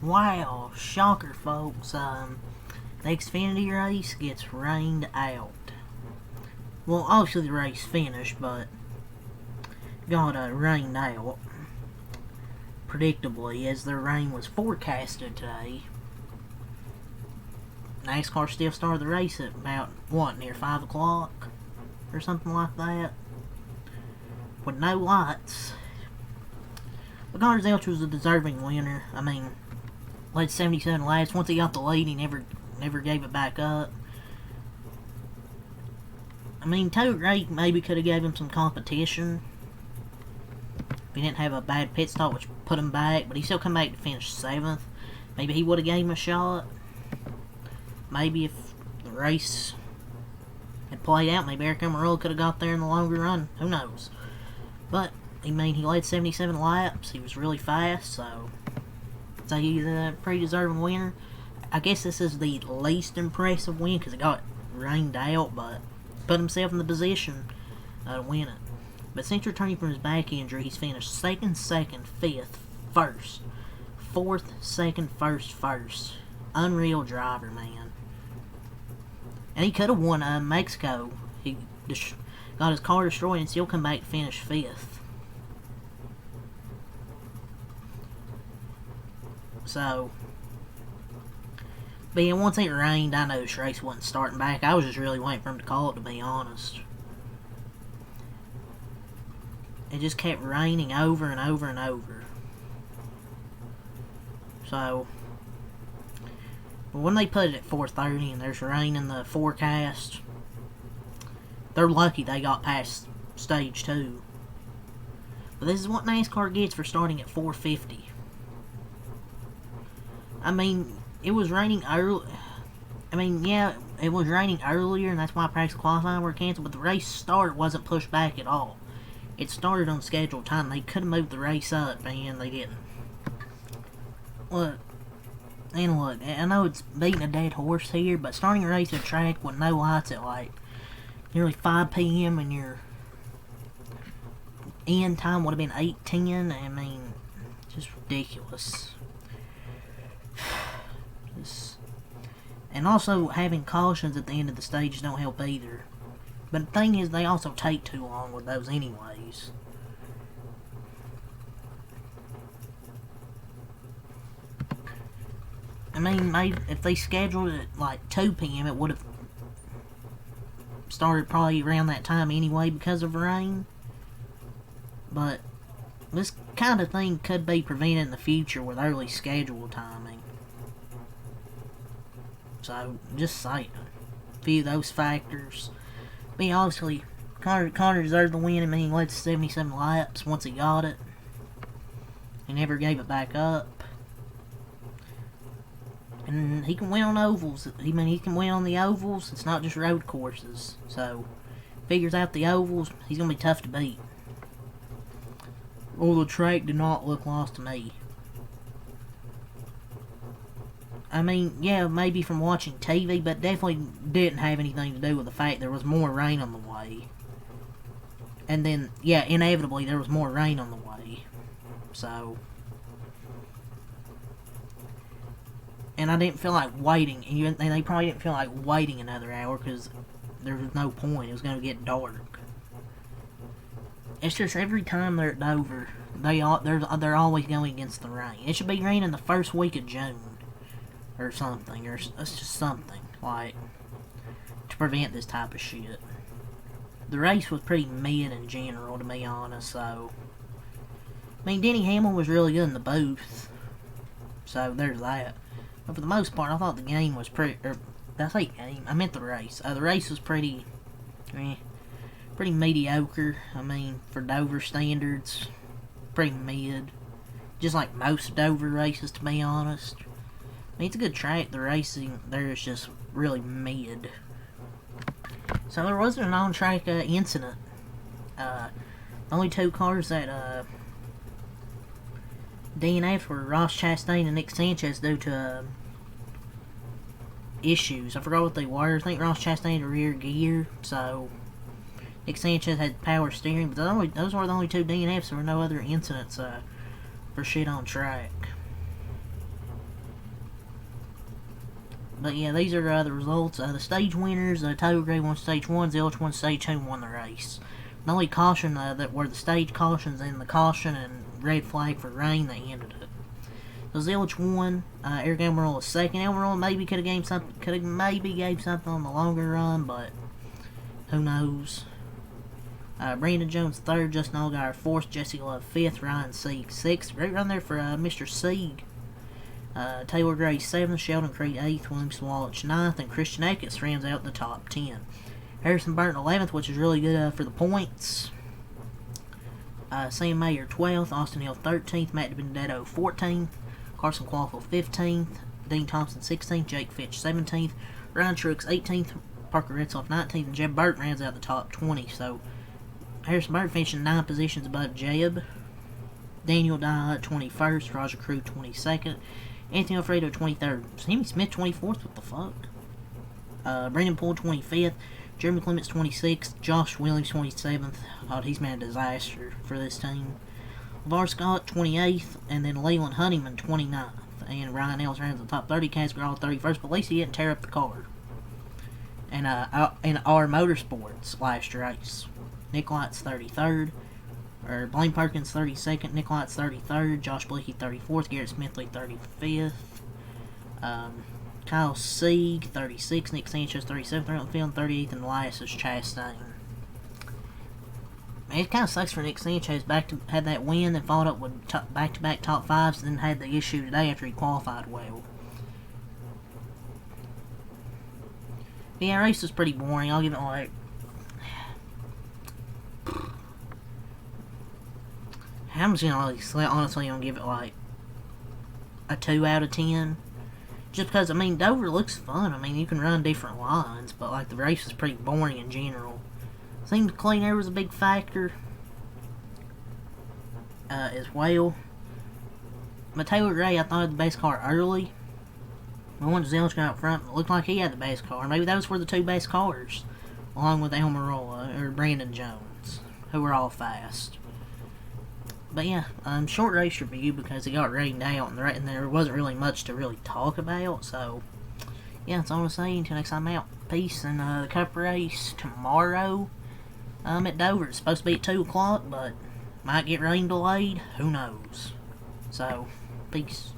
Wow, shocker, folks. The Xfinity race gets rained out. Well, obviously the race finished, but got rained out. Predictably, as the rain was forecasted today. Nascar still started the race at about, near 5 o'clock? Or something like that. With no lights. But Connor Zelch was a deserving winner. I mean, led 77 laps. Once he got the lead, he never gave it back up. I mean, Toe Great maybe could have gave him some competition if he didn't have a bad pit stop, which put him back. But he still come back to finish 7th. Maybe he would have gave him a shot. Maybe if the race had played out, maybe Eric Almirola could have got there in the longer run. Who knows? But, I mean, he led 77 laps. He was really fast, so he's a pretty deserving winner. I guess this is the least impressive win because it got rained out, but put himself in the position to win it. But since returning from his back injury, he's finished 2nd, 5th, 1st, 4th, 2nd, 1st. Unreal driver, man. And he could have won Mexico. He got his car destroyed and still come back to finish 5th. So, but yeah, once it rained, I know this race wasn't starting back. I was just really waiting for him to call it, to be honest. It just kept raining over and over and over. So, but when they put it at 4:30 and there's rain in the forecast, they're lucky they got past stage 2. But this is what NASCAR gets for starting at 4:50. I mean, it was raining early. I mean, yeah, it was raining earlier, and that's why practice qualifying were canceled. But the race start wasn't pushed back at all. It started on scheduled time. They could have moved the race up, and they didn't. Look, I know it's beating a dead horse here, but starting a race at a track with no lights at like nearly 5 p.m. and your end time would have been 8:10. I mean, just ridiculous. And also, having cautions at the end of the stages don't help either. But the thing is, they also take too long with those anyways. I mean, maybe if they scheduled it at like 2 p.m., it would have started probably around that time anyway because of rain. But this kind of thing could be prevented in the future with early schedule timing. So, just saying. A few of those factors. I mean, obviously, Connor deserved the win. I mean, he led 77 laps once he got it. He never gave it back up. And he can win on ovals. I mean, he can win on the ovals. It's not just road courses. So, figures out the ovals, he's going to be tough to beat. Well, the track did not look lost to me. I mean, yeah, maybe from watching TV, but definitely didn't have anything to do with the fact there was more rain on the way. And then, yeah, inevitably there was more rain on the way. So, and I didn't feel like waiting, and they probably didn't feel like waiting another hour because there was no point. It was going to get dark. It's just every time they're at Dover, they're always going against the rain. It should be raining the first week of June. Or something, or it's just something, like, to prevent this type of shit. The race was pretty mid in general, to be honest, so, I mean, Denny Hamlin was really good in the booth, so there's that. But for the most part, I thought the game was pretty, did I say game? I meant the race. The race was pretty mediocre, I mean, for Dover standards, pretty mid. Just like most Dover races, to be honest. I mean, it's a good track. The racing there is just really mid. So there wasn't an on-track incident. Only 2 cars that DNF'd were Ross Chastain and Nick Sanchez due to issues. I forgot what they were. I think Ross Chastain had a rear gear, so Nick Sanchez had power steering. But those were the only 2 DNFs. There were no other incidents for shit on track. But yeah, these are the results. The stage winners, Tiger Gray won stage 1, Zilch won stage 2 and won the race. The only caution that were the stage cautions and the caution and red flag for rain, they ended it. So Zilch won. Eric Almirola was second. Almirola maybe could have gave something on the longer run, but who knows. Brandon Jones third, Justin Allgaier fourth, Jesse Love fifth, Ryan Sieg sixth. Great run there for Mr. Sieg. Taylor Gray 7th, Sheldon Creed 8th, William Swalach 9th, and Christian Eckes rounds out the top 10. Harrison Burton 11th, which is really good for the points. Sam Mayer 12th, Austin Hill 13th, Matt DiBenedetto 14th, Carson Quaffle 15th, Dean Thompson 16th, Jake Fitch 17th, Ryan Truex 18th, Parker Retzloff 19th, and Jeb Burton rounds out the top 20. So Harrison Burton finishing 9 positions above Jeb. Daniel Dye 21st, Roger Crew 22nd, Anthony Alfredo 23rd, Sammy Smith 24th, what the fuck? Brandon Poole 25th, Jeremy Clements 26th, Josh Williams 27th. Oh, he's been a disaster for this team. LeVar Scott 28th, and then Leland Honeyman 29th. And Ryan Ellis rounds the top 30, Casper all 31st, but at least he didn't tear up the car. And in our motorsports last race, Nick Light's 33rd, Blaine Perkins 32nd, Nick Light's 33rd, Josh Blicky 34th, Garrett Smithley 35th, Kyle Sieg 36th, Nick Sanchez 37th, Rutland Field 38th, and last is Chastain. Man, it kind of sucks for Nick Sanchez. Had that win and followed up with back-to-back top fives, and then had the issue today after he qualified well. But yeah, race was pretty boring. I'll give it like I'm just honestly gonna give it like a 2 out of 10. Just because, I mean, Dover looks fun. I mean, you can run different lines, but like the race was pretty boring in general. Seemed clean air was a big factor as well. But Taylor Gray, I thought had the best car early. The one Zelchka out front, it looked like he had the best car. Maybe those were the 2 best cars, along with Almirola or Brandon Jones, who were all fast. But yeah, short race review because it got rained out and there wasn't really much to really talk about. So yeah, that's all I'm gonna say. Until next time, I'm out. Peace. And the Cup race tomorrow at Dover. It's supposed to be at 2 o'clock, but might get rain delayed. Who knows? So peace.